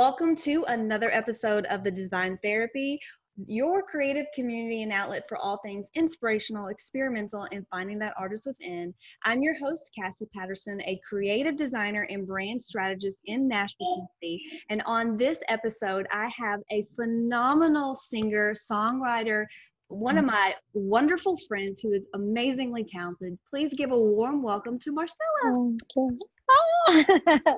welcome to another episode of The Design Therapy, your creative community and outlet for all things inspirational, experimental, and finding that artist within. I'm your host, Cassie Patterson, a creative designer and brand strategist in Nashville, Tennessee. And on this episode, I have a phenomenal singer, songwriter, one of my wonderful friends who is amazingly talented. Please give a warm welcome to Marcela. Okay.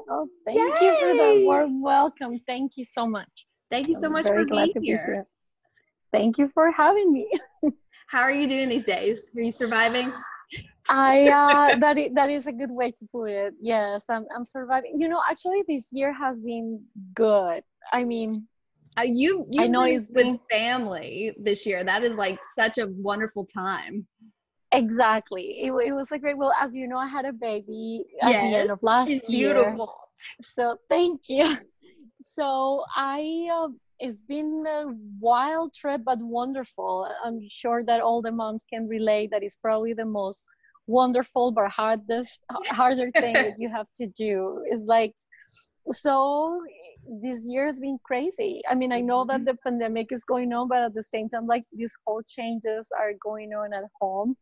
Oh, thank you for the warm welcome. Thank you so much. Thank you so much very for glad being to be here. Thank you for having me. How are you doing these days? Are you surviving? That is a good way to put it. Yes, I'm surviving. Actually this year has been good. I mean, You've I know been it's with been family this year. That is like such a wonderful time. exactly. It was a great. Well, as you know, I had a baby at the Yes, end of she's last year. beautiful. So thank you. So it's been a wild trip, but wonderful. I'm sure that all the moms can relate. That is probably the most wonderful but harder thing that you have to do. Is like, so this year has been crazy. I mean, I know that the pandemic is going on, but at the same time, like these whole changes are going on at home.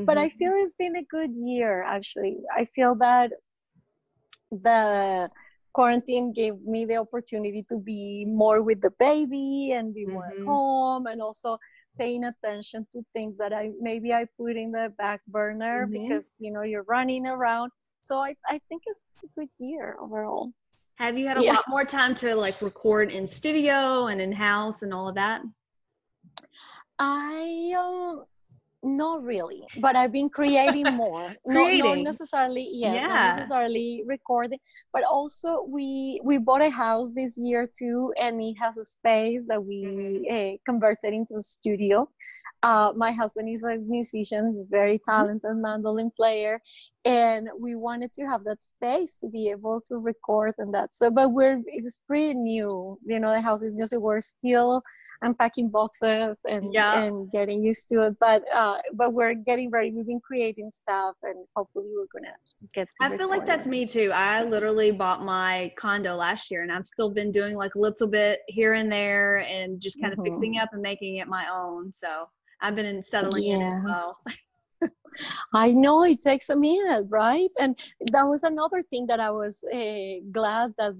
But I feel it's been a good year, actually. I feel that the quarantine gave me the opportunity to be more with the baby and be more at home, and also paying attention to things that I put in the back burner because you're running around. So I think it's a good year overall. Have you had a lot more time to like record in studio and in house and all of that? Not really, but I've been creating more. Not necessarily, not necessarily recording, but also we bought a house this year too, and it has a space that we converted into a studio. My husband is a musician; he's very talented mandolin player, and we wanted to have that space to be able to record and that. So, but it's pretty new. The house is just, we're still unpacking boxes and getting used to it. But we're getting ready. We've been creating stuff, and hopefully we're gonna get to I feel like that's me too. I literally bought my condo last year, and I've still been doing like a little bit here and there and just kind of fixing up and making it my own. So I've been settling in as well. I know it takes a minute, right? And that was another thing that I was glad that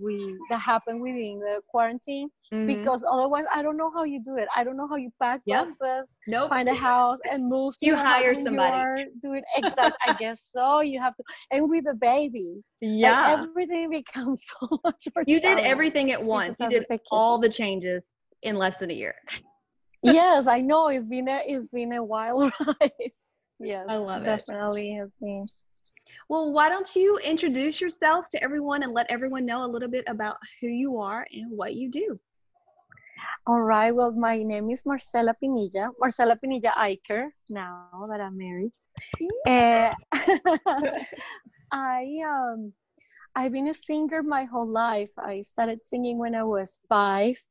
happened within the quarantine, because otherwise I don't know how you do it. I don't know how you pack boxes, find a house, and move to you a hire house somebody. Do it exactly. I guess so. You have to, and with a baby, like, everything becomes so much more. You did everything at once. You did all the changes in less than a year. Yes, I know. It's been a wild ride. Yes, I love definitely has been. Well, why don't you introduce yourself to everyone and let everyone know a little bit about who you are and what you do? All right. Well, my name is Marcela Pinilla. Marcela Pinilla Iker, now that I'm married. I've been a singer my whole life. I started singing when I was 5.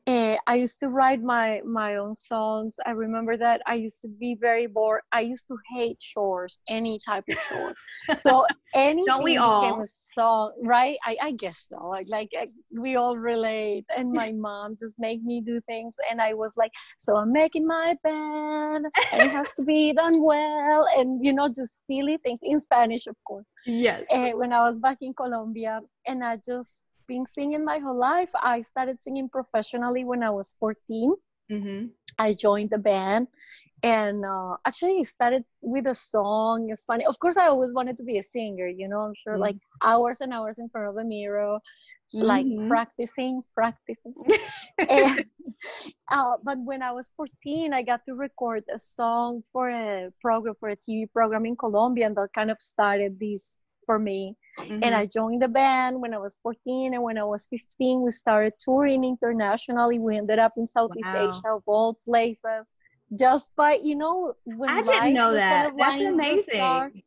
I used to write my own songs. I remember that I used to be very bored. I used to hate chores, any type of chore. So anything became a song, right? I guess so. Like we all relate. And my mom just made me do things, and I was like, so I'm making my bed, and it has to be done well, and just silly things in Spanish, of course. Yes. When I was back in Colombia, and I just been singing my whole life. I started singing professionally when I was 14. I joined the band, and actually started with a song. It's funny. Of course, I always wanted to be a singer. I'm sure, like hours and hours in front of the mirror, like practicing. And, but when I was 14, I got to record a song for a TV program in Colombia, and that kind of started this for me. And I joined the band when I was 14, and when I was 15 we started touring internationally. We ended up in Southeast Asia, of all places, just by when I didn't know that. That's amazing.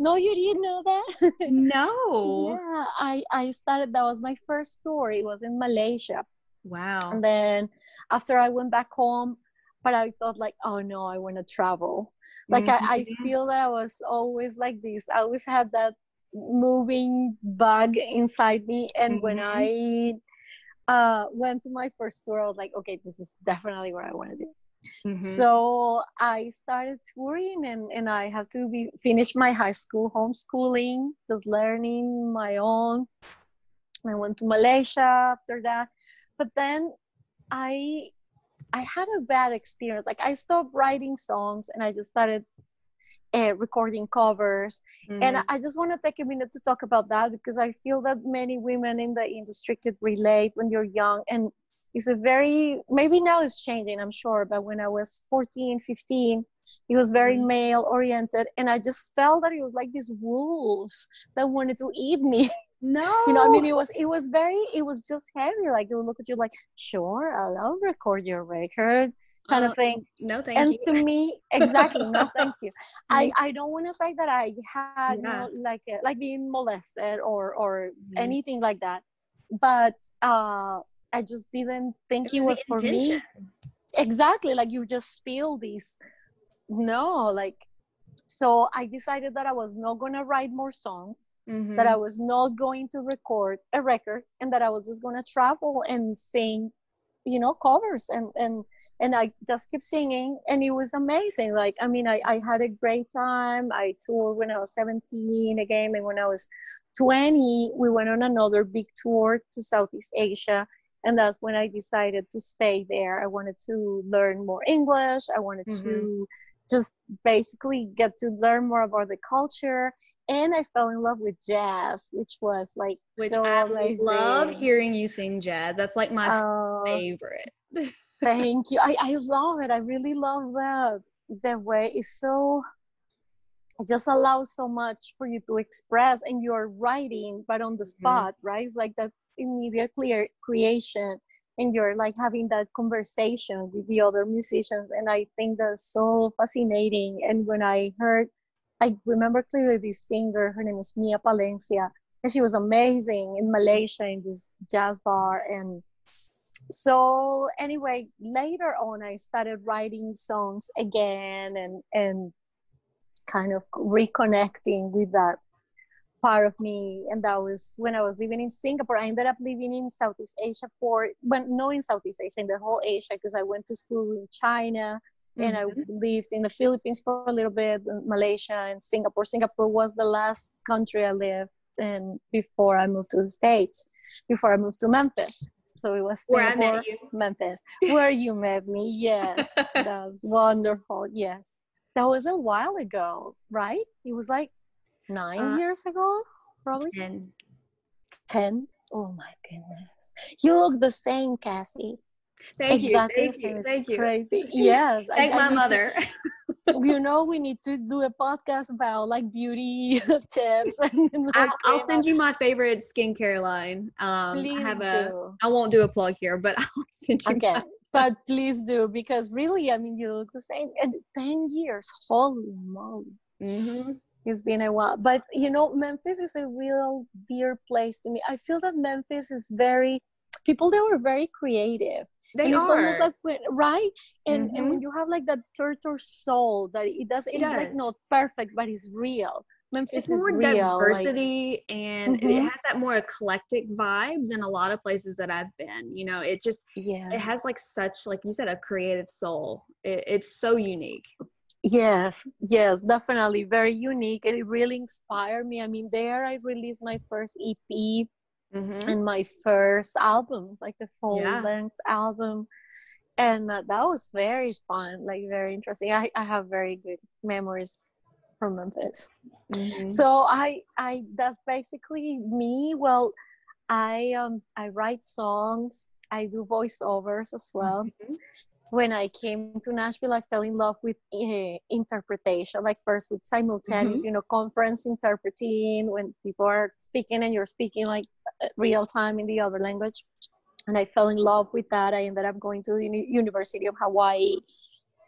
No, you didn't know that? No. Yeah, I started, that was my first tour. It was in Malaysia. Wow. And then after I went back home, but I thought like, oh no, I want to travel. Like I feel that I was always like this. I always had that moving bug inside me, and when I went to my first tour. I was like, okay, this is definitely what I want to do. Mm-hmm. So I started touring, and I have to finish my high school homeschooling, just learning my own. I went to Malaysia after that, but then I I had a bad experience. Like, I stopped writing songs and I just started recording covers. And Mm-hmm. I just want to take a minute to talk about that, because I feel that many women in the industry could relate when you're young. And it's a very, maybe now it's changing, I'm sure, but when I was 14, 15, it was very Mm-hmm. male oriented. And I just felt that it was like these wolves that wanted to eat me. I mean, No. it was just heavy. Like, they would look at you like, sure, I'll record your record, kind of thing. No, thank And you. to me, exactly, no thank you. Mhm. I don't want to say that I had Yeah. like being molested or Mhm. anything like that, but I just didn't It think it was the was for intention. me. Exactly, like, you just feel this, no, like, so I decided that I was not going to write more songs, that I Mm-hmm. was not going to record a record, and that I was just going to travel and sing, covers, and I just kept singing, and it was amazing. Like, I mean, I had a great time. I toured when I was 17 again, and when I was 20, we went on another big tour to Southeast Asia, and that's when I decided to stay there. I wanted to learn more English. I wanted Mm-hmm. to just basically get to learn more about the culture, and I fell in love with jazz, which was like Which so I love amazing. hearing you sing jazz. That's like my uh favorite. Thank you. I love it. I really love that. The way it's so, it just allows so much for you to express, and you're writing but on the Mm-hmm. spot, right? It's like that immediate clear creation, and you're like having that conversation with the other musicians, and I think that's so fascinating. And when I remember clearly this singer, her name is Mia Palencia, and she was amazing in Malaysia in this jazz bar. And so anyway, later on I started writing songs again, and kind of reconnecting with that part of me. And that was when I was living in Singapore. I ended up living in Southeast Asia for, well, no, in Southeast Asia, in the whole Asia, because I went to school in China, and I Mm-hmm. lived in the Philippines for a little bit, Malaysia, and Singapore. Singapore was the last country I lived in before I moved to the States, before I moved to Memphis. So it was Where I met Singapore, you. Memphis, where you met me. Yes, that was wonderful. Yes, that was a while ago, right? It was like 9 years ago, probably 10. 10. Oh my goodness. You look the same, Cassie. Thank you. Exactly the Thank same. you. It's Thank you. crazy. Yes, Thank I my need to, mother. we need to do a podcast about like beauty tips and like I'll cream. send you my favorite skincare line. Please do. I won't do a plug here, but I'll send you Okay, my. but please do, because really, I mean, you look the same. And 10 years, holy moly. Mm-hmm. It's been a while. But Memphis is a real dear place to me. I feel that Memphis is very, people there were very creative. They And it's almost are. like, right? And Mm-hmm. when you have like that turtle soul, that it is like Yes. not perfect, but it's real. It's Memphis is more real. Like, diversity and it mm-hmm. has that more eclectic vibe than a lot of places that I've been. It Yes. has like such, like you said, a creative soul. It's so unique. Yes, yes, definitely very unique, and it really inspired me. I mean, there I released my first EP Mm-hmm. and my first album, like the full Yeah. length album. And that was very fun, like very interesting. I have very good memories from Memphis. Mm-hmm. So I that's basically me. Well, I write songs, I do voiceovers as well. Mm-hmm. When I came to Nashville, I fell in love with interpretation, like first with Mm-hmm. simultaneous, conference interpreting, when people are speaking and you're speaking like real time in the other language. And I fell in love with that. I ended up going to the University of Hawaii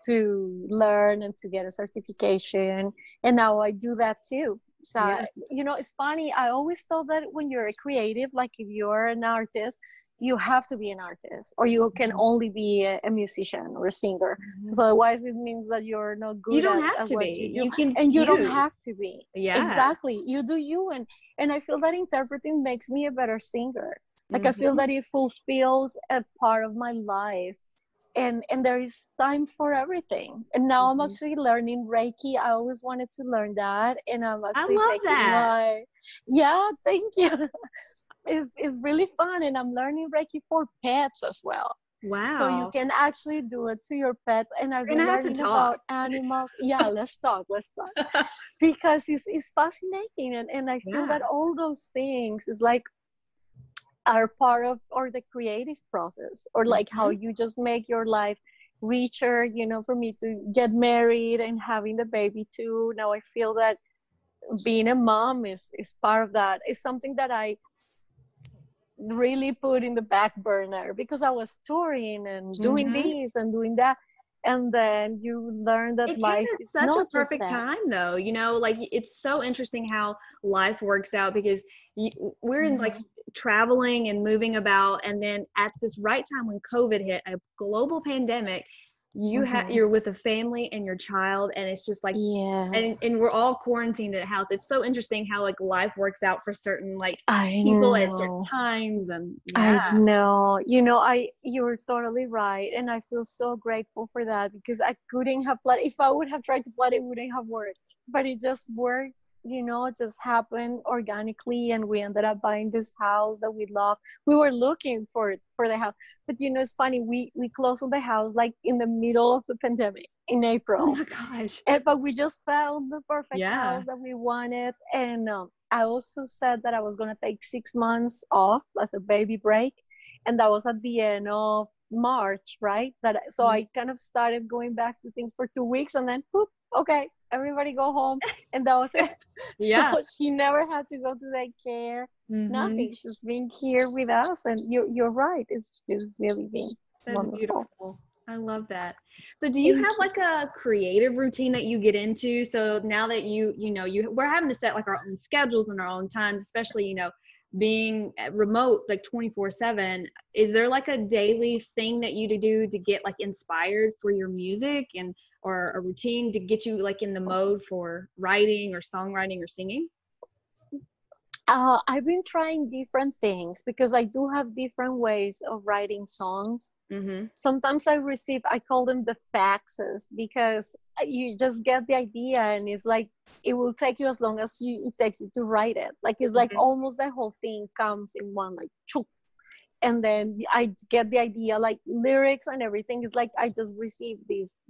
to learn and to get a certification. And now I do that too. So, it's funny. I always thought that when you're a creative, like if you're an artist, you have to be an artist, or you can only be a musician or a singer. So otherwise it means that you're not good you don't have at to what be. you do. You can And you don't have to be. Yeah. Exactly. You do you. And I feel that interpreting makes me a better singer. Like I feel that it fulfills a part of my life. And there is time for everything. And now I'm actually learning Reiki. I always wanted to learn that, and I'm actually taking my thank you. It's really fun, and I'm learning Reiki for pets as well. Wow. So you can actually do it to your pets. And I've been learning about animals. Yeah, let's talk. Because it's fascinating, and I feel that all those things is like are part of or the creative process, or like how you just make your life richer. For me to get married and having the baby too, now I feel that being a mom is part of that. It's something that I really put in the back burner because I was touring and doing this and doing that. And then you learn that life is such not a perfect just that. time though, like it's so interesting how life works out, because we're in like traveling and moving about, and then at this right time when COVID hit, a global pandemic, you're with a family and your child, and it's just like and we're all quarantined at house. It's so interesting how like life works out for certain like people at certain times. And I know, you're totally right, and I feel so grateful for that, because I couldn't have planned. If I would have tried to plan, it wouldn't have worked, but it just worked. It just happened organically, and we ended up buying this house that we love. We were looking for the house, but it's funny, we closed on the house like in the middle of the pandemic in April. Oh my gosh. But we just found the perfect house that we wanted. And I also said that I was going to take 6 months off as a baby break, and that was at the end of March, right? So I kind of started going back to things for 2 weeks, and then whoop, okay, everybody go home, and that was it. So she never had to go to daycare, nothing. She's been here with us, and you're right. It's really been wonderful. Beautiful. I love that. So do you have like a creative routine that you get into? So now that we're having to set like our own schedules and our own times, especially, being remote like 24/7, is there like a daily thing that you do to get like inspired for your music, or a routine to get you like in the mode for writing or songwriting or singing? I've been trying different things because I do have different ways of writing songs. Sometimes I call them the faxes, because you just get the idea, and it's like it will take you as long as it takes you to write it. Like it's like almost the whole thing comes in one, like choop. And then I get the idea, like lyrics and everything is like I just receive this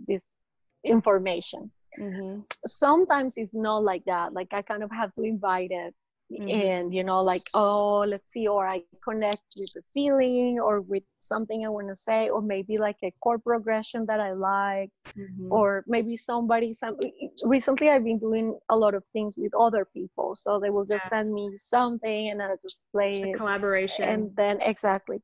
information. Sometimes it's not like that. Like I kind of have to invite it. And like, oh, let's see, or I connect with the feeling or with something I want to say, or maybe like a chord progression that I like, or maybe recently I've been doing a lot of things with other people, so they will just send me something and I'll just play it. Collaboration. And then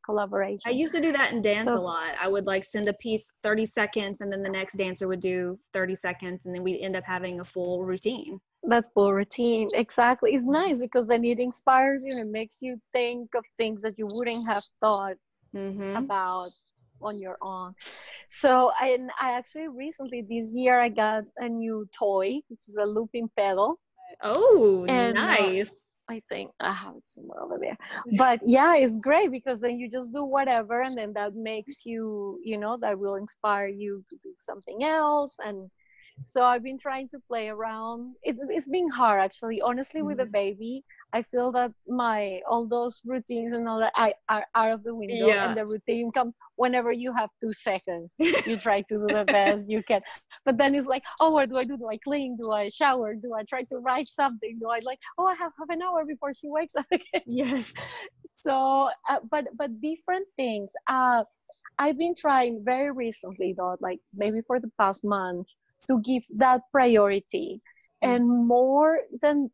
collaboration. I used to do that in dance a lot. I would like send a piece 30 seconds, and then the next dancer would do 30 seconds, and then we'd end up having a full routine. That's full routine. Exactly. It's nice because then it inspires you and it makes you think of things that you wouldn't have thought about on your own. So I actually recently this year I got a new toy, which is a looping pedal. Oh, and nice. I think I have it somewhere over there. But yeah, it's great because then you just do whatever, and then that makes you, that will inspire you to do something else. And so I've been trying to play around. It's been hard, actually. Honestly, with a baby, I feel that all those routines and all that are out of the window, and the routine comes whenever you have 2 seconds. You try to do the best you can, but then it's like, oh, what do I do? Do I clean? Do I shower? Do I try to write something? Do I I have half an hour before she wakes up again? Yes. So, but different things. I've been trying very recently, though, like maybe for the past month, to give that priority, and more than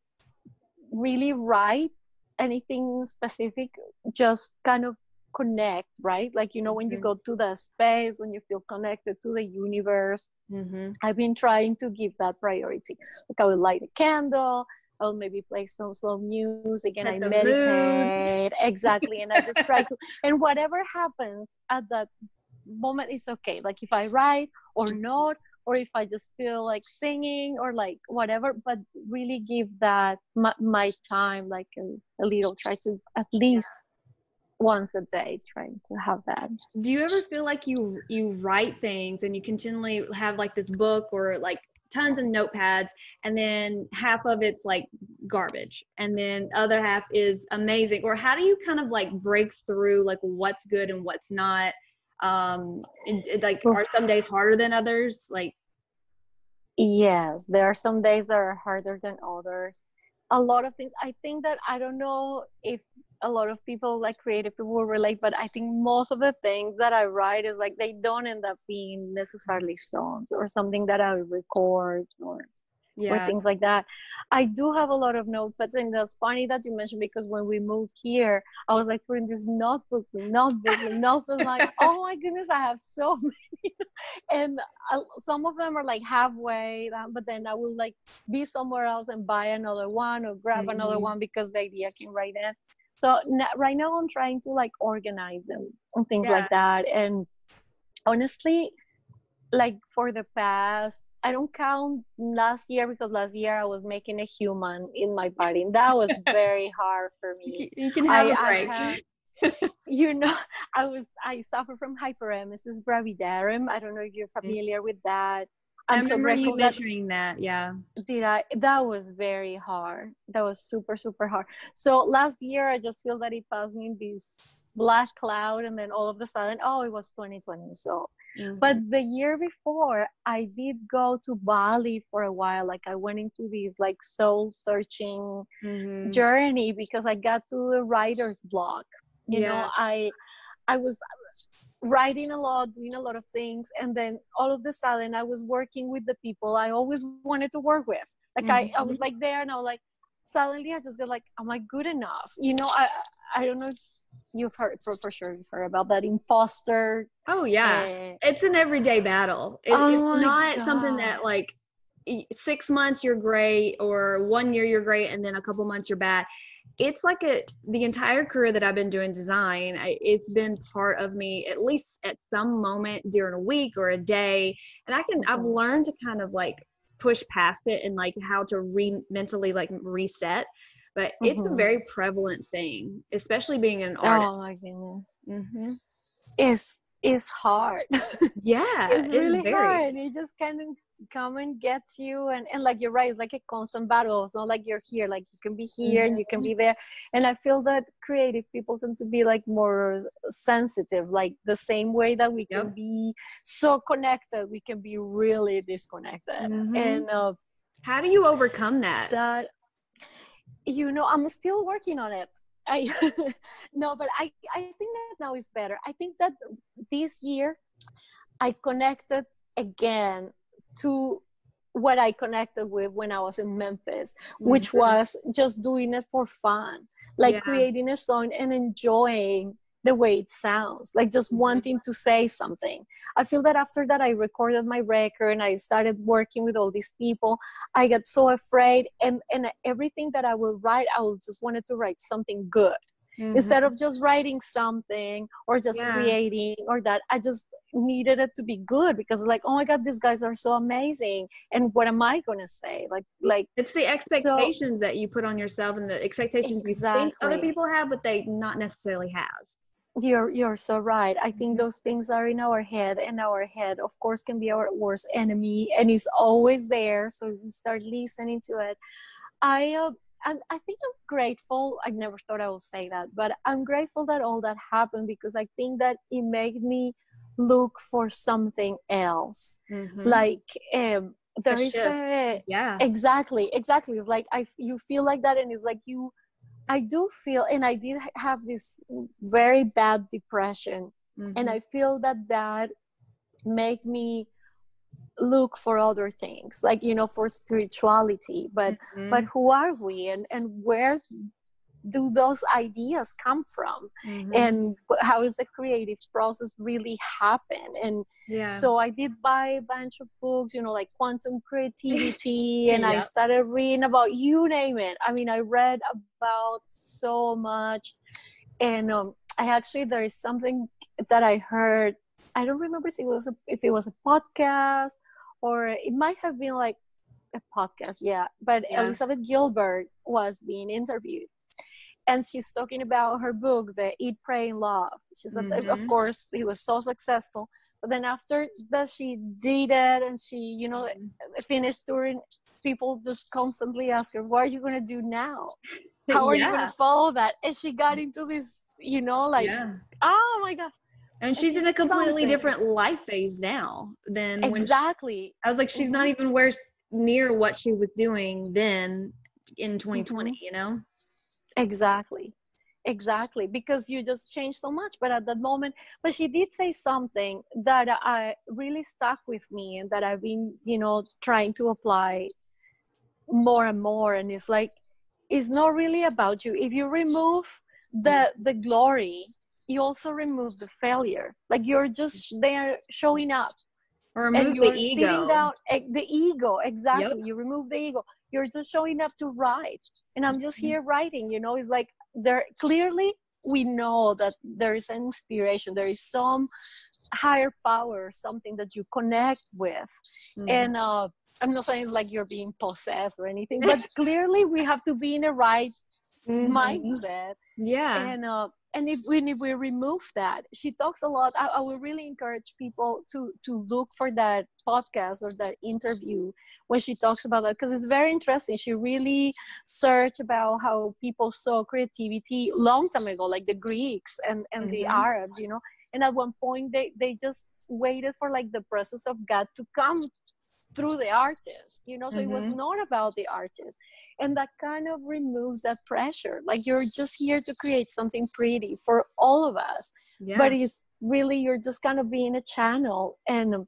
really write anything specific, just kind of connect, right? Like, when you go to the space, when you feel connected to the universe, I've been trying to give that priority. Like I would light a candle, I'll maybe play some slow music and Set I the mood. meditate. Exactly. And I just try to, and whatever happens at that moment is okay. Like if I write or not, or if I just feel like singing or like whatever, but really give that my time, like a little, try to at least once a day, trying to have that. Do you ever feel like you write things and you continually have like this book or like tons of notepads, and then half of it's like garbage and then other half is amazing? Or how do you kind of like break through like what's good and what's not? Like, are some days harder than others? Like, Yes, there are some days that are harder than others. A lot of things, I think that, I don't know if a lot of people, like creative people, will relate, but I think most of the things that I write is like they don't end up being necessarily songs or something that I record or yeah. things like that. I do have a lot of notepads, and that's funny that you mentioned, because when we moved here, I was like putting these notebooks and notebooks and notebooks, like, oh my goodness, I have so many. And some of them are like halfway, but then I will like be somewhere else and buy another one or grab another one because the idea can write in. So right now I'm trying to like organize them and things Yeah. like that. And honestly, like for the past, I don't count last year, because last year I was making a human in my body, and that was very hard for me. You can have a I break. had, you know, I suffer from hyperemesis gravidarum. I don't know if you're familiar with that. I I'm so remember you grateful that mentioning that. Yeah. that was very hard. That was super, super hard. So last year I just feel that it passed me in this black cloud, and then all of a sudden, oh, it was 2020. So but the year before, I did go to Bali for a while. Like I went into this like soul searching journey, because I got to the writer's block. You know, I was writing a lot, doing a lot of things, and then all of a sudden I was working with the people I always wanted to work with. Like I was like there, and I was like, suddenly I just got like, am I good enough? You know, I don't know if you've heard, for sure you've heard about that imposter. Oh yeah. It's an everyday battle. It's Oh my not something God. that like 6 months you're great or 1 year you're great and then a couple months you're bad. It's like the entire career that I've been doing design, it's been part of me at least at some moment during a week or a day. And I've learned to kind of like push past it and like how to mentally like reset. But it's a very prevalent thing, especially being an artist. Oh my goodness. It's hard. Yeah, It's it's really very. hard. It just kind of come and gets you, and like you're right, it's like a constant battle. It's not like you're here, like you can be here and you can be there. And I feel that creative people tend to be like more sensitive, like the same way that we can be so connected, we can be really disconnected. And how do you overcome that? You know, I'm still working on it. No, but I think that now is better. I think that this year I connected again to what I connected with when I was in Memphis, which was just doing it for fun, like creating a song and enjoying the way it sounds, like just wanting to say something. I feel that after that I recorded my record and I started working with all these people, I got so afraid, and everything that I will write, I will just wanted to write something good. Instead of just writing something or just creating or that, I just needed it to be good, because like, oh my God, these guys are so amazing, and what am I gonna say? Like it's the expectations that you put on yourself and the expectations you think other people have, but they not necessarily have. You're so right. I think those things are in our head, and our head, of course, can be our worst enemy, and is always there. So we start listening to it. I think I'm grateful. I never thought I would say that, but I'm grateful that all that happened, because I think that it made me look for something else. Like there is exactly. It's like you feel like that, and it's like I do feel, and I did have this very bad depression, and I feel that made me look for other things, like, you know, for spirituality, but who are we, and where do those ideas come from, and how is the creative process really happen. And so I did buy a bunch of books, you know, like quantum creativity, and I started reading about, you name it. I mean, I read about so much. And I actually, there is something that I heard, I don't remember if it was a podcast, or it might have been like a podcast, but Elizabeth Gilbert was being interviewed, and she's talking about her book, the Eat, Pray, and Love. She said, of course, it was so successful, but then after that she did it, and she, you know, finished touring, people just constantly ask her, what are you going to do now? How are you going to follow that? And she got into this, you know, like, oh my gosh. And she's in a completely different life phase now than when I was like, she's not even near what she was doing then in 2020, you know? Exactly, because you just changed so much. But at that moment, but she did say something that I really stuck with me, and that I've been, you know, trying to apply more and more. And it's like, it's not really about you. If you remove the glory, you also remove the failure. Like, you're just there showing up. Or remove the ego. Sitting down, the ego, exactly. You remove the ego. You're just showing up to write. And I'm just here writing, you know. It's like, there clearly we know that there is an inspiration. There is some higher power, something that you connect with. And I'm not saying it's like you're being possessed or anything, but clearly we have to be in the right mindset. And if we remove that, she talks a lot. I would really encourage people to look for that podcast or that interview when she talks about that, because it's very interesting. She really searched about how people saw creativity long time ago, like the Greeks and the Arabs, you know. And at one point they just waited for like the presence of God to come through the artist, you know. So it was not about the artist, and that kind of removes that pressure. Like, you're just here to create something pretty for all of us, but it's really, you're just kind of being a channel, and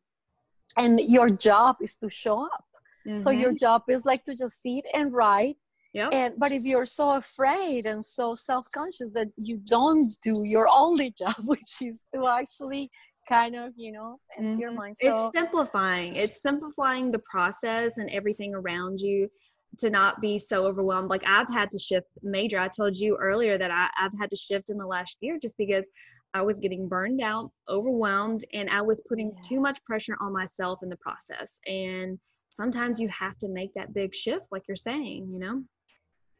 your job is to show up. So your job is like to just sit and write. But if you're so afraid and so self-conscious that you don't do your only job, which is to actually kind of, you know, empty your mind. So It's simplifying the process and everything around you to not be so overwhelmed. Like, I've had to shift major. I told you earlier that I've had to shift in the last year just because I was getting burned out, overwhelmed, and I was putting too much pressure on myself in the process. And sometimes you have to make that big shift, like you're saying, you know?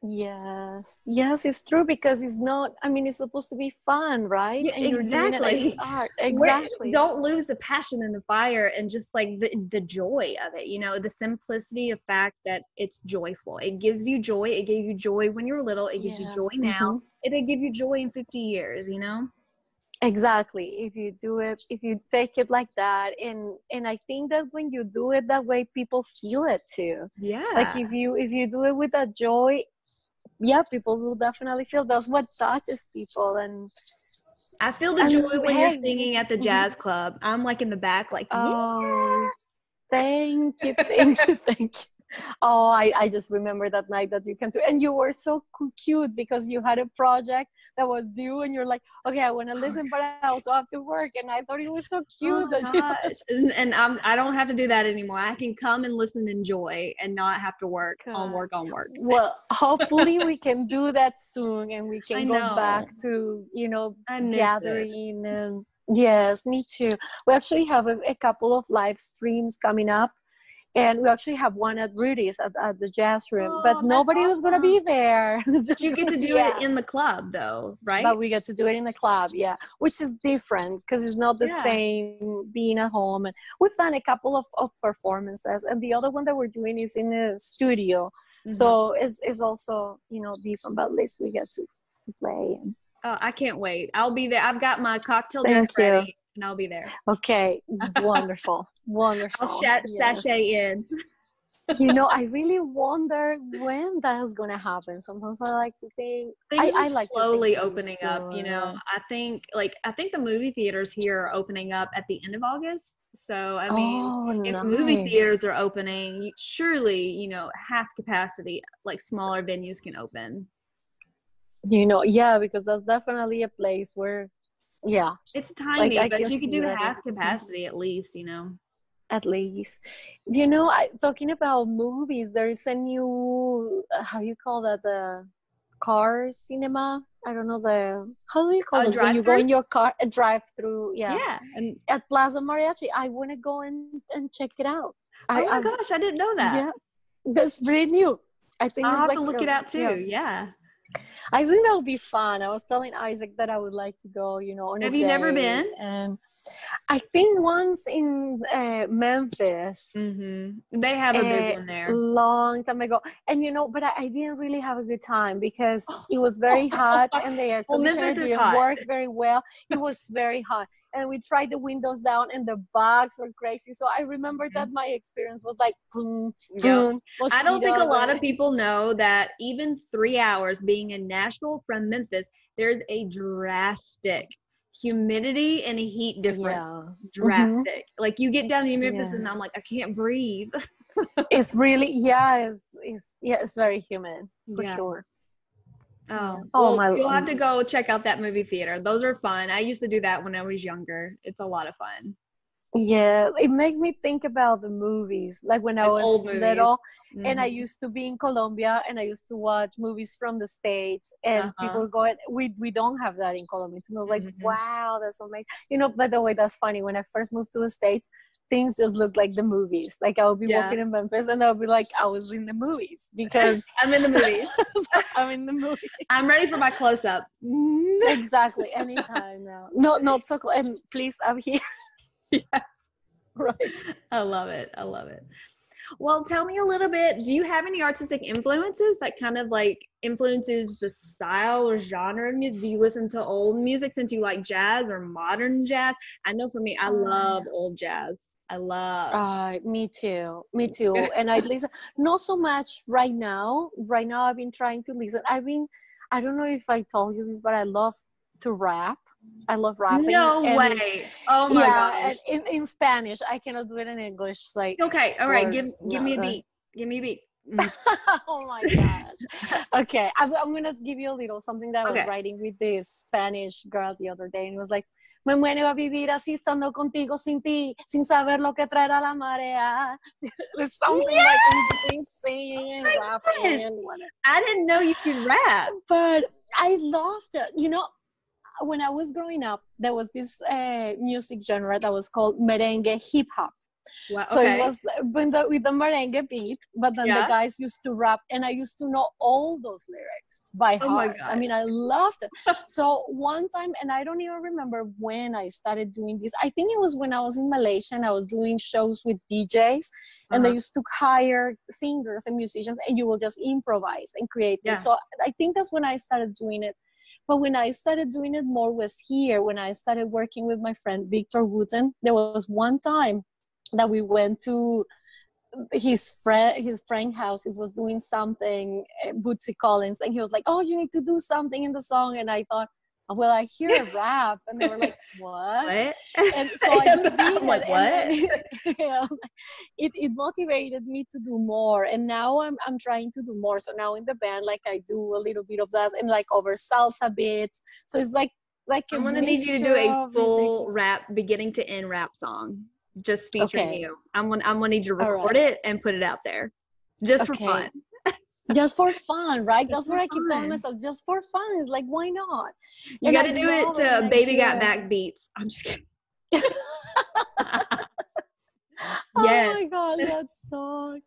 Yes, it's true, because it's not, I mean, it's supposed to be fun, right? And you're doing it as art. Don't lose the passion and the fire and just like the joy of it, you know, the simplicity of fact that it's joyful. It gives you joy. It gave you joy when you were little. It gives you joy now. It'll give you joy in 50 years, you know? Exactly. If you do it, if you take it like that, and I think that when you do it that way, people feel it too. Like, if you do it with that joy, people will definitely feel. That's what touches people. And I feel the joy when you're singing at the jazz club. I'm like in the back, like, thank you. Oh, I just remember that night that you came to, and you were so cute because you had a project that was due, and you're like, okay, I want to listen, but I also have to work. And I thought it was so cute. And I don't have to do that anymore. I can come and listen and enjoy and not have to work on work. Well, hopefully we can do that soon, and we can go back to, you know, gathering. And yes, me too. We actually have a couple of live streams coming up. And we actually have one at Rudy's at the jazz room, but nobody was going to be there. You get to do it in the club though, right? But we get to do it in the club, which is different because it's not the same being at home. And we've done a couple of performances, and the other one that we're doing is in a studio. So it's also, you know, different, but at least we get to play. Oh, I can't wait. I'll be there. I've got my cocktail drink ready. And I'll be there. Okay, wonderful. I'll sashay in. You know, I really wonder when that's going to happen. Sometimes I like to think things I are like slowly opening up, you know. I think the movie theaters here are opening up at the end of August. So I mean, if movie theaters are opening, surely, you know, half capacity, like smaller venues can open. Yeah, because that's definitely a place where, yeah, It's like tiny, I but can you could see do that half capacity at least, at least. Talking about movies, there is a new, how you call that, the car cinema? I don't know how do you call A this when you go drive-through? in your car, a drive through? Yeah, Yeah. And at Plaza Mariachi. I want to go and check it out. oh my I gosh, I didn't know that. Yeah, that's pretty new. I think I'll it's have to like look it out yeah. too. Yeah. I think that would be fun. I was telling Isaac that I would like to go, on a Have you never day. been? And I think once in Memphis, They have a big a one there. long time ago. And, but I didn't really have a good time because it was very hot and the air Well, conditioner Memphis is didn't hot. work very well. It was very hot. And we tried the windows down and the bugs were crazy. So I remember that my experience was like, boom, Yep. boom, I don't think a mosquitoes. lot of people know that even 3 hours being in Nashville from Memphis, there's a drastic humidity and heat difference. Yeah. Mm-hmm. Drastic. Like you get down to Memphis Yeah. and I'm like, I can't breathe. It's really, it's very humid for Yeah. sure. Yeah. Oh, Oh well, my, you'll have to go check out that movie theater. Those are fun. I used to do that when I was younger. It's a lot of fun. yeah, it makes me think about the movies, like when I Like was old movies. little and I used to be in Colombia and I used to watch movies from the States and Uh-huh. people go, we don't have that in Colombia. To know, like, Mhm. wow, that's amazing. By the way, that's funny. When I first moved to the States, things just looked like the movies. Like I would be Yeah. walking in Memphis and I would be like, I was in the movies because I'm in the movie. I'm in the movie. I'm ready for my close up. Exactly. Anytime now. No, not so close. And please, I'm here. Yeah. Right. I love it. I love it. Well, tell me a little bit. Do you have any artistic influences that kind of like influences the style or genre of music? Do you listen to old music since you like jazz or modern jazz? I know for me, I love old jazz. I love. Me too. Me too. And I listen, not so much right now. Right now, I've been trying to listen. I don't know if I told you this, but I love to rap. I love rapping. No And it's, way. Oh my yeah, gosh. and in Spanish. I cannot do it in English. Like, Okay. All right. for, Give me a beat. Give me a beat. oh my gosh. Okay, I'm gonna give you a little something that I was Okay. writing with this Spanish girl the other day, and it was like, me muero a vivir así estando contigo sin ti, sin saber lo que traerá la marea. There's something Yeah! like in between singing and rapping and whatever. I didn't know you could rap. But I loved it. When I was growing up, there was this music genre that was called merengue hip hop. Wow. So Okay. it was with the merengue beat, but then the Yeah. guys used to rap, and I used to know all those lyrics by Oh my heart. I gosh. mean, I loved it. So one time, and I don't even remember when I started doing this. I think it was when I was in Malaysia and I was doing shows with DJs, and they used to hire singers and musicians, and you will just improvise and create Yeah. this. So I think that's when I started doing it. But when I started doing it more was here, when I started working with my friend Victor Wooten. There was one time that we went to his friend house. He was doing something, Bootsy Collins, and he was like, oh, you need to do something in the song. And I thought, well, I hear a rap. And they were like, what? And so I just did I'm like, it. what? And then, it motivated me to do more. And now I'm trying to do more. So now in the band, like I do a little bit of that and like over salsa bits. So it's like I'm gonna need you to do a full rap, beginning to end rap song, just featuring you. I'm gonna need you to record it and put it out there, just for fun. Just for fun, right? That's what I keep telling fun. myself. Just for fun. It's like, why not? You got to do it to Baby Got Back beats. I'm just kidding. Oh my God, that song.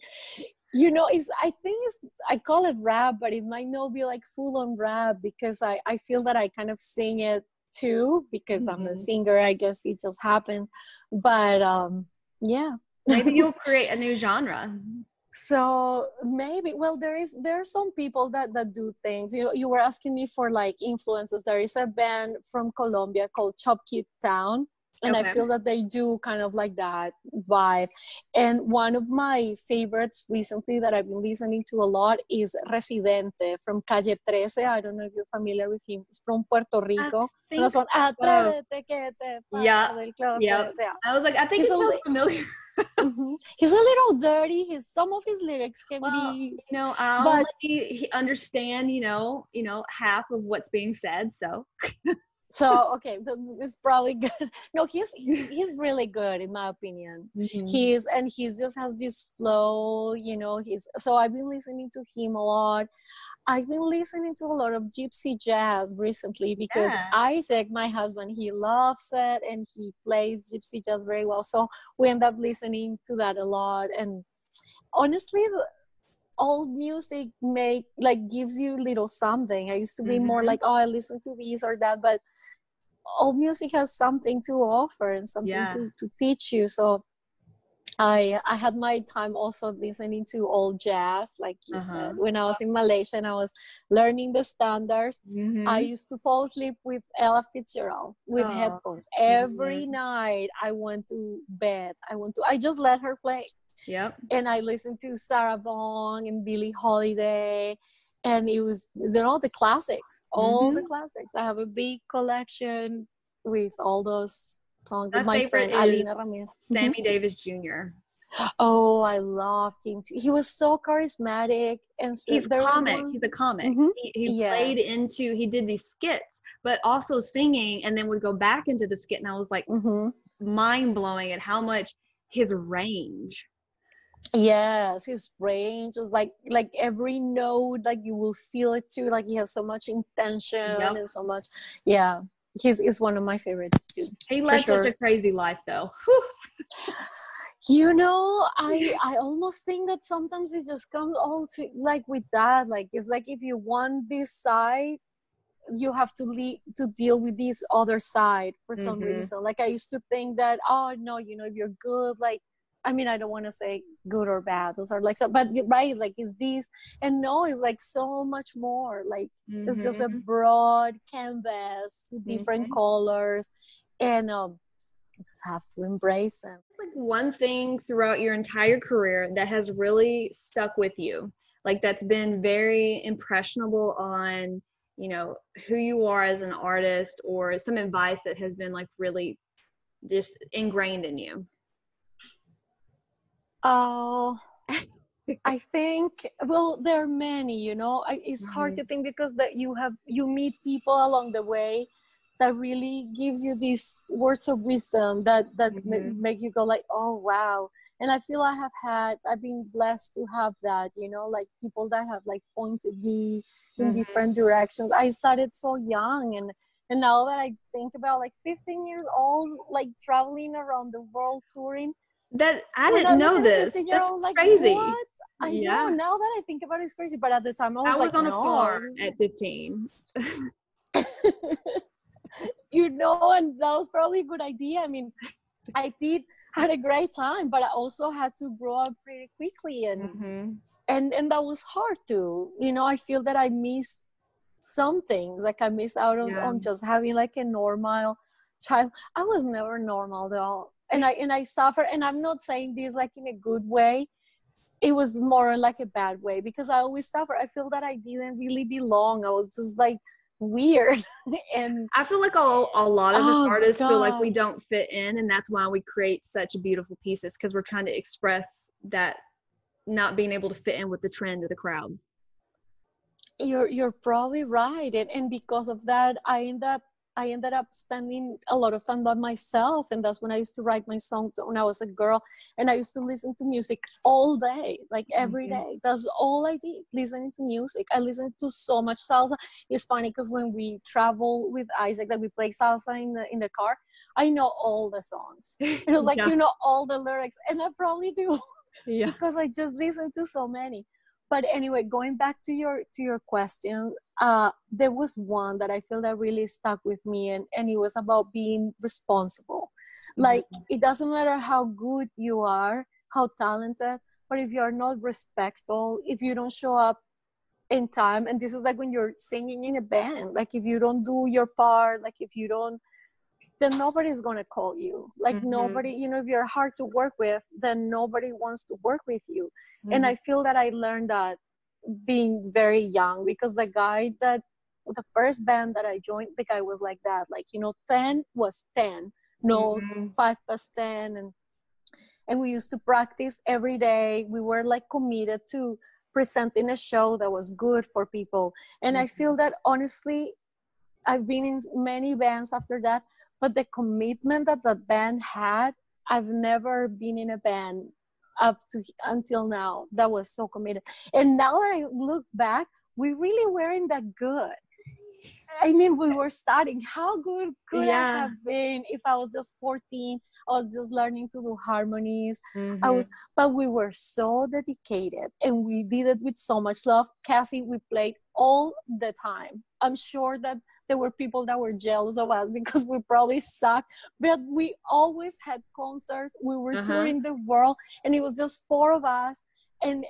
I call it rap, but it might not be like full on rap because I feel that I kind of sing it too because I'm a singer. I guess it just happened. But yeah. Maybe you'll create a new genre. So maybe, well, there are some people that do things. You were asking me for like influences. There is a band from Colombia called Chop Kid Town, And I Okay. feel that they do kind of like that vibe. And one of my favorites recently that I've been listening to a lot is Residente from Calle 13. I don't know if you're familiar with him. He's from Puerto I Rico. And think son, so. atrévete que te Yeah. paso del Yep. closet. Yeah. I was like, I think He's it a, sounds familiar. he's a little dirty. Some of his lyrics can Well, be, I but only understand, half of what's being said. so okay, it's probably good. No, he's really good in my opinion. Mhm. He just has this flow, he's so I've been listening to him a lot. I've been listening to a lot of gypsy jazz recently because Yeah. Isaac, my husband, he loves it and he plays gypsy jazz very well. So we end up listening to that a lot. And honestly, all music gives you little something. I used to be more Mhm. like, oh, I listen to this or that, but all music has something to offer and something Yeah. to teach you. So I had my time also listening to old jazz, like you said. Uh-huh. When I was in Malaysia and I was learning the standards, I Mhm. used to fall asleep with Ella Fitzgerald with Oh. headphones. Mhm. Every night I went to bed. I just let her play. Yep. And I listened to Sarah Vaughan and Billie Holiday. And it was, the classics, all the Mhm. classics. I have a big collection with all those songs My with my favorite friend is Alina Ramirez. Sammy Davis Jr. Oh, I loved him too. He was so charismatic, and so He's there was comic. one. He's a comic. Mm-hmm. He played Yes. into. He did these skits, but also singing, and then would go back into the skit. And I was like Mm-hmm. mind blowing at how much his range. Yes, his range is like every note, like you will feel it too. Like he has so much intention Yep. and so much. Yeah, he's is one of my favorites too, He for led such a sure. crazy life, though. Whew. I almost think that sometimes it just comes all to like with that. Like it's like if you want this side, you have to deal with this other side for some Mhm. reason. Like I used to think that, oh no, if you're good, like I mean, I don't want to say good or bad, those are like so, but right, like it's this, and no, it's like so much more. Like it's just a Mhm. broad canvas, different Mhm. colors, and you just have to embrace them. Like one thing throughout your entire career that has really stuck with you, like that's been very impressionable on, who you are as an artist, or some advice that has been like really just ingrained in you. Oh, I think, well, there are many, it's hard Mhm. to think because that you meet people along the way that really gives you these words of wisdom that Mhm. make you go like, oh wow. And I feel I've been blessed to have that, like people that have like pointed me in Mhm. different directions. I started so young, and now that I think about, like 15 years old, like traveling around the world touring, That I when I didn't look know at a this. 15-year That's old, like, crazy. what? I know, Yeah. now that I think about it, it's crazy. But at the time, I I was was like, on a farm no. at 15. And that was probably a good idea. I mean, I did had a great time, but I also had to grow up pretty quickly, Mhm. and that was hard too. I feel that I missed some things, like I missed out Yeah. on just having like a normal child. I was never normal though, and I suffer. And I'm not saying this like in a good way. It was more like a bad way because I always suffer. I feel that I didn't really belong. I was just like weird. And I feel like a lot of us oh artists feel like we god, don't fit in, and that's why we create such beautiful pieces, because we're trying to express that not being able to fit in with the trend or the crowd. you're probably right. And because of that, I ended up spending a lot of time by myself, and that's when I used to write my song when I was a girl. And I used to listen to music all day, like every Mhm. day. That's all I did, listening to music. I listened to so much salsa. It's funny because when we travel with Isaac, that we play salsa in the car, I know all the songs. And it was like, Yeah. all the lyrics, and I probably do Yeah. because I just listened to so many. But anyway, going back to your question, there was one that I feel that really stuck with me, and it was about being responsible. Like Mhm. it doesn't matter how good you are, how talented, but if you're not respectful, if you don't show up in time, and this is like when you're singing in a band, like if you don't do your part, like if you don't then nobody's going to call you. Like nobody, you know, if you're hard to work with, then nobody wants to work with you. And I feel that I learned that being very young, because the first band that I joined, the guy was like that, like, you know, 10 was 10, no 5 past 10. And we used to practice every day. We were like committed to presenting a show that was good for people. And I feel that honestly, I've been in many bands after that, but the commitment that the band had, I've never been in a band up to until now that was so committed. And now that I look back, we really weren't that good. I mean, we were starting. How good could I have been if I was just 14? I was just learning to do harmonies. But we were so dedicated, and we did it with so much love. Cassie, we played all the time. I'm sure that there were people that were jealous of us because we probably sucked, but we always had concerts. We were touring the world, and it was just 4 of us. And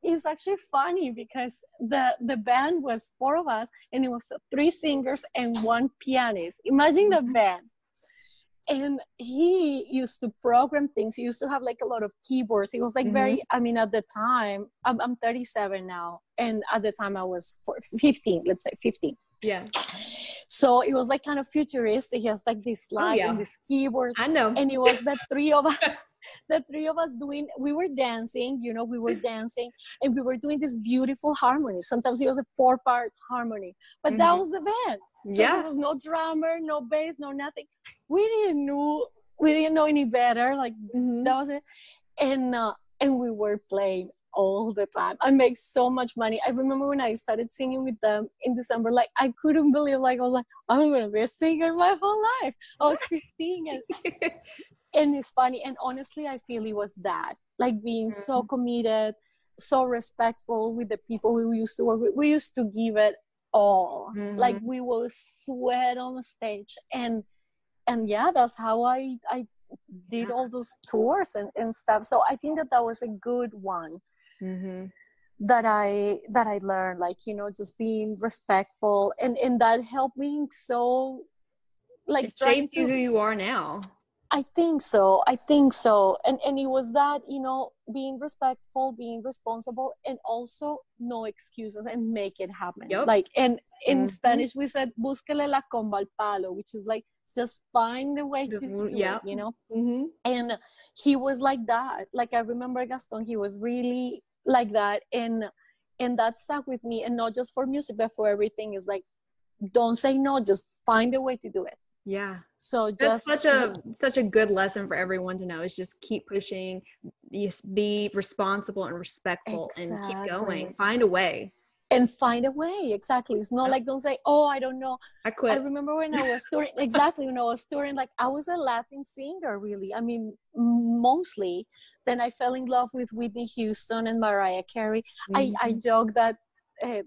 it's actually funny because the band was 4 of us, and it was 3 singers and 1 pianist. Imagine the band. And he used to program things. He used to have like a lot of keyboards. He was like very, I mean, at the time, I'm 37 now. And at the time I was 15, let's say 15. Yeah. So it was like kind of futuristic. He has like these slides and these keyboards. I know. And it was the 3 of us. The 3 of us we were dancing, you know, and we were doing this beautiful harmony. Sometimes it was a 4 parts harmony, but that was the band. So there was no drummer, no bass, no nothing. We didn't know any better. Like that was it. And we were playing all the time. I make so much money. I remember when I started singing with them in December, like I couldn't believe, like I was like, I'm gonna be a singer my whole life. I was 15 and it's funny. And honestly, I feel it was that, like being so committed, so respectful with the people we used to work with. We used to give it all. Like we will sweat on the stage. And yeah, that's how I did all those tours and stuff. So I think that was a good one that I learned, like, you know, just being respectful, and that helped me so, like, it shaped you who you are now. I think so. And it was that, you know, being respectful, being responsible, and also no excuses, and make it happen. Like, and in Spanish we said, búsquele la comba al palo, which is like, just find the way to do it, you know? And he was like that. Like, I remember Gaston, he was really like that. And that stuck with me. And not just for music, but for everything. Is like, don't say no, just find a way to do it. Yeah. So that's such a good lesson for everyone to know, is just keep pushing, be responsible and respectful, and keep going, find a way. And find a way. Exactly. It's not like, don't say, oh, I don't know, I quit. I remember when I was touring, when I was touring, like I was a Latin singer, really. I mean, mostly. Then I fell in love with Whitney Houston and Mariah Carey. I joke that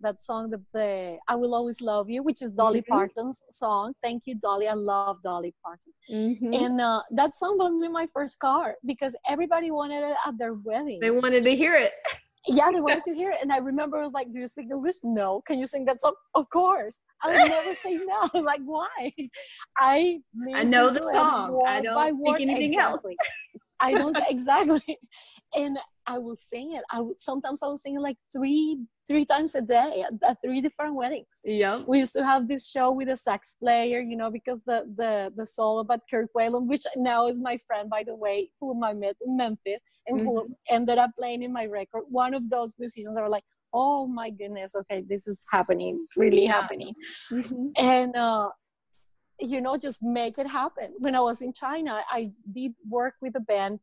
that song, the I Will Always Love You, which is Dolly Parton's song. Thank you, Dolly. I love Dolly Parton. And that song bought me my first car because everybody wanted it at their wedding. They wanted to hear it. Yeah, they wanted to hear it. And I remember I was like, do you speak English? No. Can you sing that song? Of course. I would never say no. Like, why? I know the song. I don't speak anything else. I don't say exactly. And I will sing it. Sometimes I will sing it like three times a day at 3 different weddings. Yeah. We used to have this show with a sax player, you know, because the solo about Kirk Whalum, which now is my friend, by the way, whom I met in Memphis and who ended up playing in my record. One of those musicians that were like, oh my goodness, okay, this is happening, really happening. And you know, just make it happen. When I was in China, I did work with a band.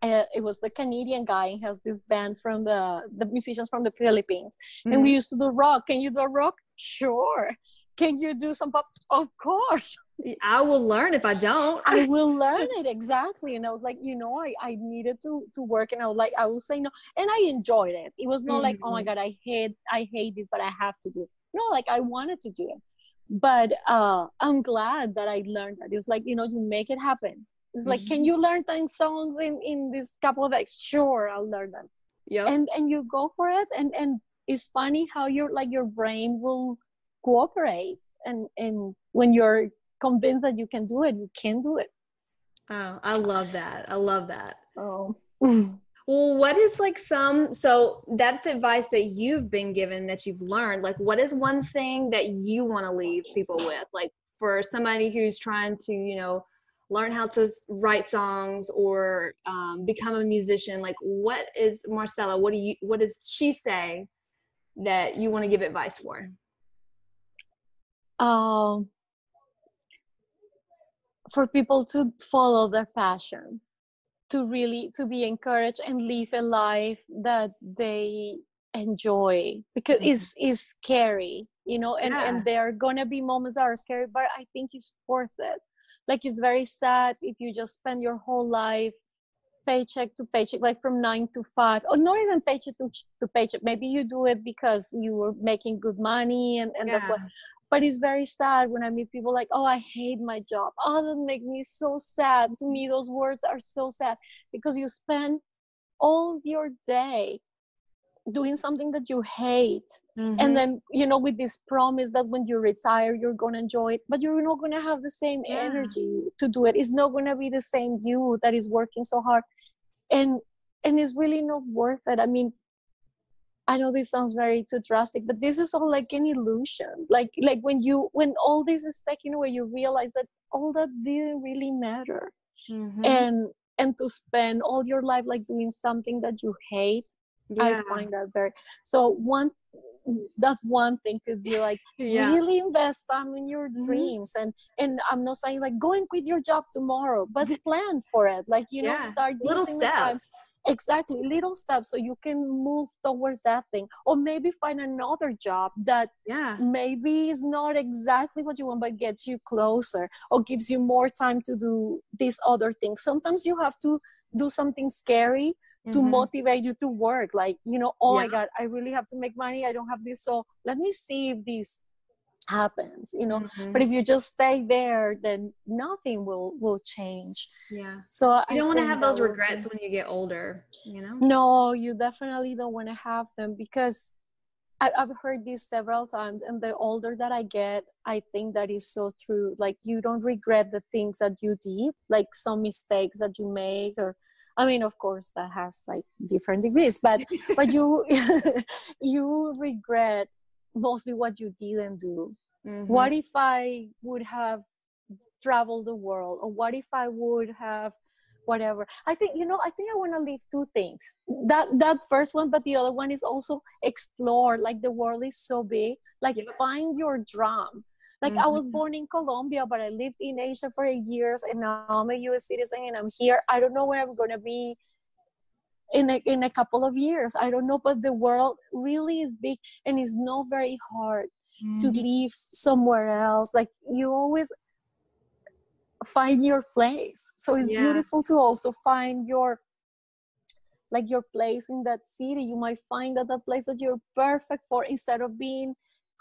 It was the Canadian guy. He has this band from the musicians from the Philippines. And we used to do rock. Can you do rock? Sure. Can you do some pop? Of course. I will learn if I don't. I will learn it, exactly. And I was like, you know, I needed to work, and I will say no. And I enjoyed it. It was not like, oh my God, I hate this, but I have to do it. No, like I wanted to do it. But I'm glad that I learned that. It's like, you know, you make it happen. It's like, can you learn 10 songs in this couple of days? Sure, I'll learn them. Yeah. And you go for it. And it's funny how your brain will cooperate. And when you're convinced that you can do it, you can do it. Oh, I love that. I love that. So Well, what is like so that's advice that you've been given that you've learned. Like, what is one thing that you want to leave people with? Like, for somebody who's trying to, learn how to write songs or become a musician, like, what is Marcela? What does she say that you want to give advice for? um, for people to follow their passion, to be encouraged and live a life that they enjoy, because it's scary, and Yeah. there are gonna be moments that are scary, but I think it's worth it. Like, it's very sad if you just spend your whole life paycheck to paycheck, like from 9 to 5, or not even paycheck to paycheck. Maybe you do it because you were making good money, and that's Yeah. what. But it's very sad when I meet people like, oh, I hate my job. Oh, that makes me so sad. To me, those words are so sad, because you spend all your day doing something that you hate. And then, with this promise that when you retire, you're going to enjoy it, but you're not going to have the same Yeah. energy to do it. It's not going to be the same you that is working so hard. And it's really not worth it. I mean, I know this sounds very too drastic, but this is all like an illusion. Like when all this is taken away, you realize that all that didn't really matter. And to spend all your life like doing something that you hate, I Yeah. find that very. So that one thing could be like, Yeah. really invest time in your dreams, and I'm not saying like go and quit your job tomorrow, but plan for it. Like, Yeah. start Little using the time. steps. Exactly, little steps, so you can move towards that thing, or maybe find another job that Yeah. maybe is not exactly what you want, but gets you closer, or gives you more time to do these other things. Sometimes you have to do something scary to motivate you to work, like, oh Yeah. my God, I really have to make money, I don't have this, so let me see if this happens. But if you just stay there, then nothing will change. Yeah. So You I don't want to think have that those would regrets be. when you get older. No, you definitely don't want to have them, because I've heard this several times, and the older that I get, I think that is so true. Like, you don't regret the things that you did, like some mistakes that you make, or, I mean, of course, that has like different degrees, but you you regret mostly what you didn't do. What if I would have traveled the world, or what if I would have whatever. I think I want to leave two things, that first one, but the other one is also explore. Like, the world is so big, like, Yep. find your drum. Like, I was born in Colombia, but I lived in Asia for 8 years, and now I'm a US citizen, and I'm here. I don't know where I'm going to be in a couple of years. I don't know, but the world really is big, and it's not very hard to live somewhere else. Like, you always find your place. So it's Yeah. beautiful to also find your place in that city. You might find that place that you're perfect for, instead of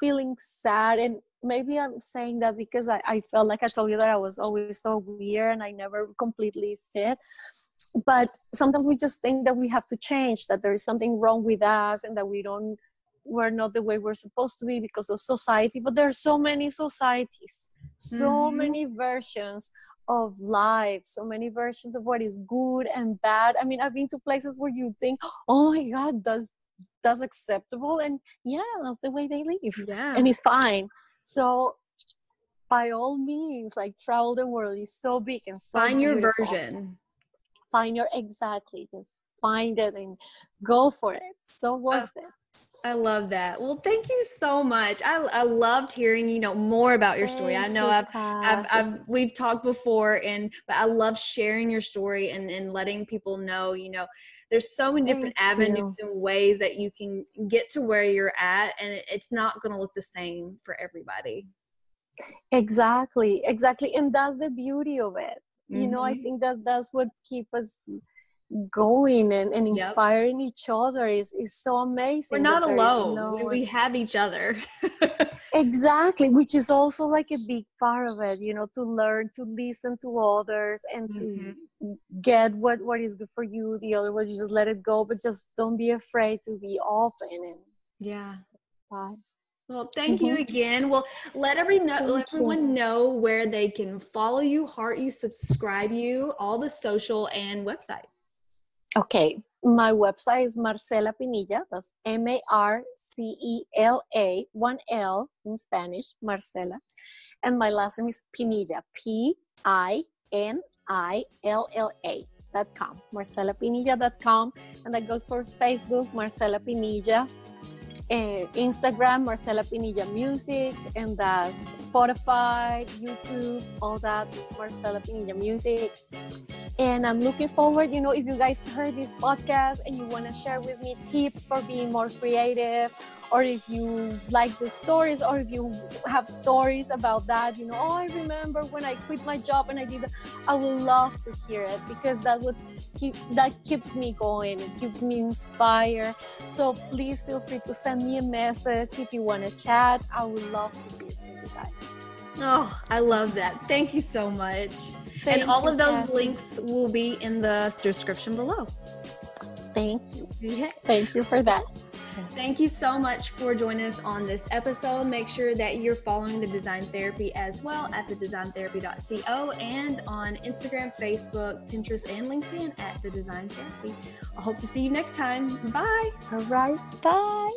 feeling sad. And maybe I'm saying that because I felt like I told you that I was always so weird and I never completely fit. But sometimes we just think that we have to change, that there is something wrong with us, and that we're not the way we're supposed to be because of society. But there are so many societies, so many versions of life, so many versions of what is good and bad. I mean, I've been to places where you think, oh my God, that's acceptable, and yeah, that's the way they live, Yeah. and it's fine. So by all means, like, travel the world. Is so big and so Find your beautiful. version. Find your, exactly, just find it and go for it. So worth it. I love that. Well, thank you so much. I loved hearing, more about your story. I Thank know you, Cass. we've talked before, but I love sharing your story and letting people know, there's so many different Thank avenues you. and ways that you can get to where you're at, and it's not going to look the same for everybody. Exactly. And that's the beauty of it. I think that's what keeps us going, and Yep. inspiring each other is so We're amazing, not that there is alone. no We one. have each other. Exactly, which is also like a big part of it, to learn to listen to others, and to get what is good for you. The other one, you just let it go, but just don't be afraid to be open and Yeah. bye. Well, thank you again. Well, let everyone know where they can follow you, heart you, subscribe you, all the social and website. Okay, my website is Marcela Pinilla. That's Marcela, one L in Spanish, Marcela. And my last name is Pinilla, PINILLA.com, marcelapinilla.com. And that goes for Facebook, Marcela Pinilla. Instagram, Marcela Pinilla Music, and that's Spotify, YouTube, all that, Marcela Pinilla Music. And I'm looking forward, if you guys heard this podcast and you want to share with me tips for being more creative, or if you like the stories, or if you have stories about that, oh, I remember when I quit my job and I did that. I would love to hear it, because that keeps me going. It keeps me inspired. So please feel free to send me a message if you want to chat. I would love to hear from you guys. Oh, I love that. Thank you so much. And all of those links will be in the description below. Thank you. Yeah. Thank you for that. Thank you so much for joining us on this episode. Make sure that you're following The Design Therapy as well at thedesigntherapy.co, and on Instagram, Facebook, Pinterest, and LinkedIn at The Design Therapy. I hope to see you next time. Bye. All right. Bye.